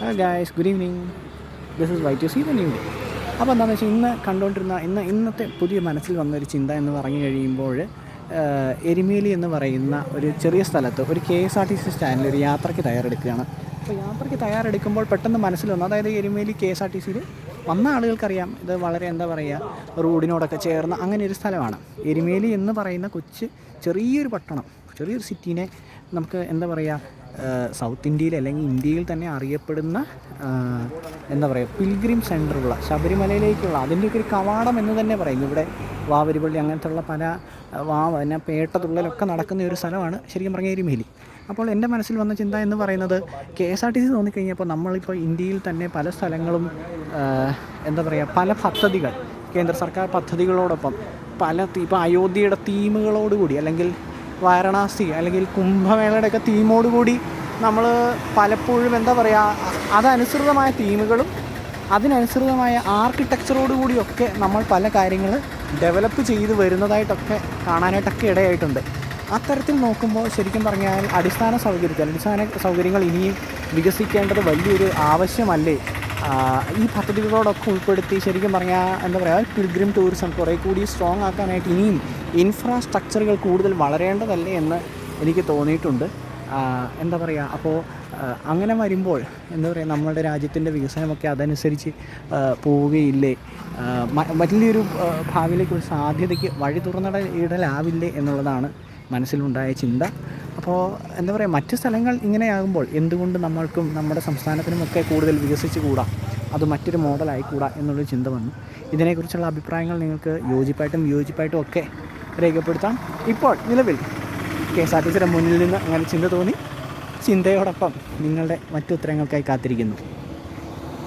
Guys, good evening. This is wait to see the new day. അപ്പോൾ എന്താണെന്ന് വെച്ചാൽ ഇന്ന് കണ്ടുകൊണ്ടിരുന്ന ഇന്നത്തെ പുതിയ മനസ്സിൽ വന്നൊരു ചിന്ത എന്ന് പറഞ്ഞു കഴിയുമ്പോൾ, എരുമേലി എന്ന് പറയുന്ന ഒരു ചെറിയ സ്ഥലത്ത് ഒരു KSRTC സ്റ്റാൻഡിൽ ഒരു യാത്രയ്ക്ക് തയ്യാറെടുക്കുകയാണ്. അപ്പോൾ യാത്രയ്ക്ക് തയ്യാറെടുക്കുമ്പോൾ പെട്ടെന്ന് മനസ്സിൽ വന്നു, അതായത് എരുമേലി KSRTCയിൽ വന്ന ആളുകൾക്കറിയാം ഇത് വളരെ എന്താ പറയുക, റോഡിനോടൊക്കെ ചേർന്ന അങ്ങനെ ഒരു സ്ഥലമാണ്. എരുമേലി എന്ന് പറയുന്ന ചെറിയൊരു പട്ടണം, ചെറിയൊരു സിറ്റീനെ നമുക്ക് എന്താ പറയുക, സൗത്ത് ഇന്ത്യയിൽ അല്ലെങ്കിൽ ഇന്ത്യയിൽ തന്നെ അറിയപ്പെടുന്ന എന്താ പറയുക, പിൽഗ്രിം സെൻ്ററുള്ള ശബരിമലയിലേക്കുള്ള അതിൻ്റെയൊക്കെ ഒരു കവാടം എന്ന് തന്നെ പറയും. ഇവിടെ വാവരിപള്ളി അങ്ങനത്തുള്ള പല പിന്നെ പേട്ടതുള്ളലൊക്കെ നടക്കുന്ന ഒരു സ്ഥലമാണ് ശരിക്കും പറഞ്ഞാൽ എരുമേലി. അപ്പോൾ എൻ്റെ മനസ്സിൽ വന്ന ചിന്ത എന്ന് പറയുന്നത്, KSRTC തോന്നിക്കഴിഞ്ഞപ്പോൾ നമ്മളിപ്പോൾ ഇന്ത്യയിൽ തന്നെ പല സ്ഥലങ്ങളും എന്താ പറയുക, പല പദ്ധതികൾ, കേന്ദ്ര സർക്കാർ പദ്ധതികളോടൊപ്പം ഇപ്പോൾ അയോധ്യയുടെ തീമുകളോടുകൂടി അല്ലെങ്കിൽ വാരണാസി അല്ലെങ്കിൽ കുംഭമേളയുടെയൊക്കെ തീമോടുകൂടി നമ്മൾ പലപ്പോഴും എന്താ പറയുക, അതനുസൃതമായ തീമുകളും അതിനനുസൃതമായ ആർക്കിടെക്ചറോടുകൂടിയൊക്കെ നമ്മൾ പല കാര്യങ്ങൾ ഡെവലപ്പ് ചെയ്ത് വരുന്നതായിട്ടൊക്കെ കാണാനായിട്ടൊക്കെ ഇടയായിട്ടുണ്ട്. അത്തരത്തിൽ നോക്കുമ്പോൾ ശരിക്കും പറഞ്ഞാൽ അടിസ്ഥാന സൗകര്യങ്ങൾ ഇനിയും വികസിക്കേണ്ടത് വലിയൊരു ആവശ്യമല്ലേ? ഈ പദ്ധതികളോടൊക്കെ ഉൾപ്പെടുത്തി ശരിക്കും പറഞ്ഞാൽ എന്താ പറയുക, പിൽഗ്രിം ടൂറിസം കുറേ കൂടി സ്ട്രോങ് ആക്കാനായിട്ട് ഇനിയും ഇൻഫ്രാസ്ട്രക്ചറുകൾ കൂടുതൽ വളരേണ്ടതല്ലേ എന്ന് എനിക്ക് തോന്നിയിട്ടുണ്ട്. എന്താ പറയുക, അപ്പോൾ അങ്ങനെ വരുമ്പോൾ എന്താ പറയുക, നമ്മളുടെ രാജ്യത്തിൻ്റെ വികസനമൊക്കെ അതനുസരിച്ച് പോവുകയില്ലേ, വലിയൊരു ഭാവിയിലേക്ക് ഒരു സാധ്യതയ്ക്ക് വഴി തുറന്നിടലാവില്ലേ എന്നുള്ളതാണ് മനസ്സിലുണ്ടായ ചിന്ത. അപ്പോൾ എന്താ പറയുക, മറ്റ് സ്ഥലങ്ങൾ ഇങ്ങനെയാകുമ്പോൾ എന്തുകൊണ്ട് നമ്മൾക്കും നമ്മുടെ സംസ്ഥാനത്തിനുമൊക്കെ കൂടുതൽ വികസിച്ച് കൂടാ, അത് മറ്റൊരു മോഡലായിക്കൂടാ എന്നുള്ളൊരു ചിന്ത വന്നു. ഇതിനെക്കുറിച്ചുള്ള അഭിപ്രായങ്ങൾ നിങ്ങൾക്ക് യോജിപ്പായിട്ടും ഒക്കെ രേഖപ്പെടുത്താം. ഇപ്പോൾ നിലവിൽ KSRTCയുടെ മുന്നിൽ നിന്ന് അങ്ങനെ ചിന്ത തോന്നി. ചിന്തയോടൊപ്പം നിങ്ങളുടെ മറ്റു ഉത്തരങ്ങൾക്കായി കാത്തിരിക്കുന്നു.